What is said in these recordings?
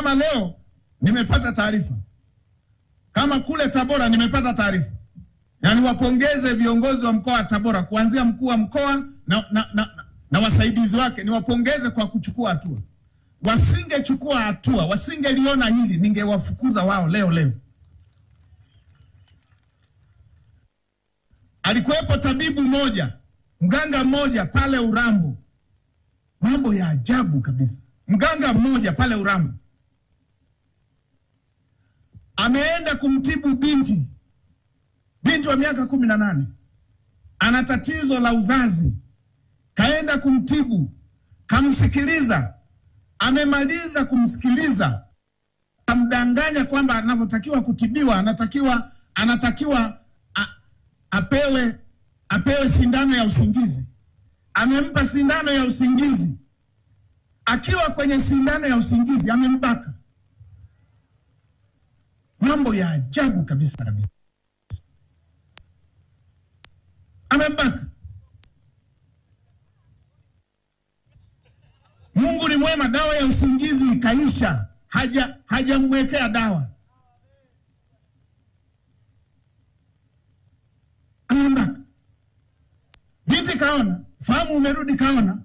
kama leo nimepata taarifa, kama kule Tabora nimepata taarifa, na niwapongeze viongozi wa mkoa wa Tabora kuanzia mkuu wa mkoa na wasaidizi wake, niwapongeze kwa kuchukua hatua. Wasingechukua hatua, wasingeliona hili, ningewafukuza wao leo. Alikuwepo tabibu mmoja, mganga mmoja pale Urambo. Mambo ya ajabu kabisa. Mganga mmoja pale Urambo ameenda kumtibu binti wa miaka 18. Ana tatizo la uzazi. Kaenda kumtibu, kamsikiliza. Amemaliza kumsikiliza, amdanganya kwamba anapotakiwa kutibiwa, anatakiwa apewe sindano ya usingizi. Amempa sindano ya usingizi. Akiwa kwenye sindano ya usingizi amembaka. Mambo ya ajabu kabisa. Amembaka. Mungu ni mwema, dawa ya usingizi ikaisha. Hajamwekea dawa. Amembaka. Binti kaona, fahamu umerudi kaona.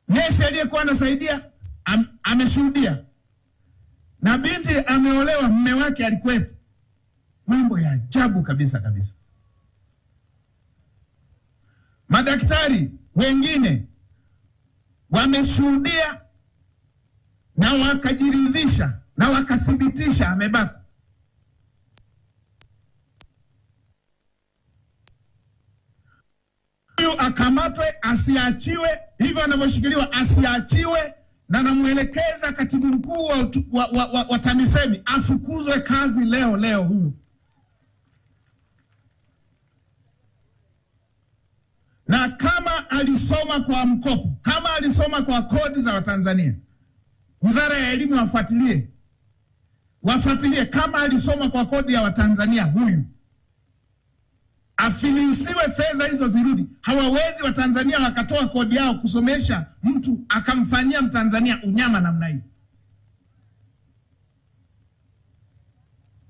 Nesi aliyekuwa anasaidia ameshuhudia. Na binti ameolewa, mume wake alikuwepo. Mambo ya ajabu kabisa. Madaktari wengine wameshuhudia na wakajiridhisha na wakathibitisha amebaka. Huyu akamatwe, asiachiwe, hivyo anavyoshikiliwa asiachiwe, na namuelekeza katibu mkuu wa TAMISEMI afukuzwe kazi leo huyu. Na kama alisoma kwa mkopo, kama alisoma kwa kodi za Watanzania, Wizara ya Elimu wafuatilie kama alisoma kwa kodi ya Watanzania, huyu afilisiwe, fedha hizo zirudi. Hawawezi Watanzania wakatoa kodi yao kusomesha mtu akamfanyia Mtanzania unyama namna hii.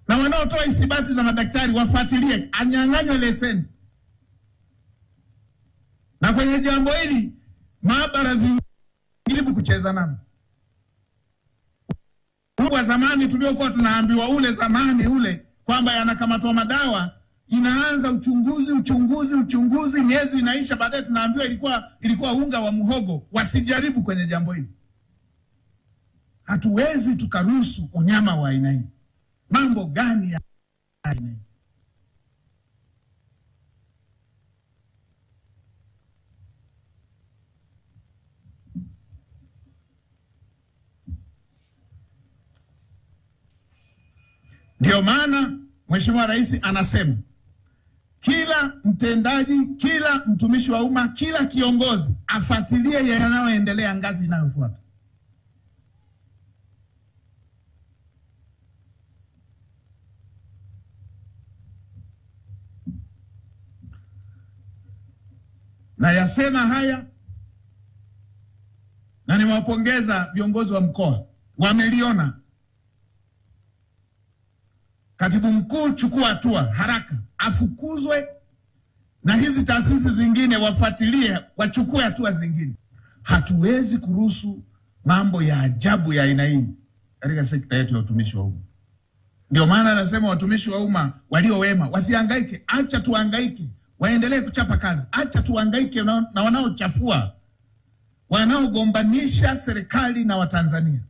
Na wanaotoa isibati za madaktari wafuatilie, anyang'anywe leseni. Na kwenye jambo hili maabara zingine kucheza nami. Kwa zamani tuliokuwa tunaambiwa ule kwamba yanakamatwa madawa, inaanza uchunguzi, miezi inaisha, baadaye tunaambiwa ilikuwa unga wa muhogo. Wasijaribu kwenye jambo hili. Hatuwezi tukaruhusu unyama wa aina hii. Mambo gani ya aina hii? Ndio maana Mheshimiwa Rais anasema kila mtendaji, kila mtumishi wa umma, kila kiongozi afuatilie yanayoendelea ngazi inayofuata. Na yasema haya na niwapongeza viongozi wa mkoa, wameliona. Katibu mkuu, chukua hatua haraka, afukuzwe, na hizi taasisi zingine wafuatilie, wachukue hatua zingine. Hatuwezi kuruhusu mambo ya ajabu ya aina hii katika sekta yetu ya utumishi wa umma. Ndio maana nasema watumishi wa umma walio wema wasihangaike. Acha tuhangaike, waendelee kuchapa kazi. Acha tuhangaike na wanaochafua, wanaogombanisha serikali na Watanzania.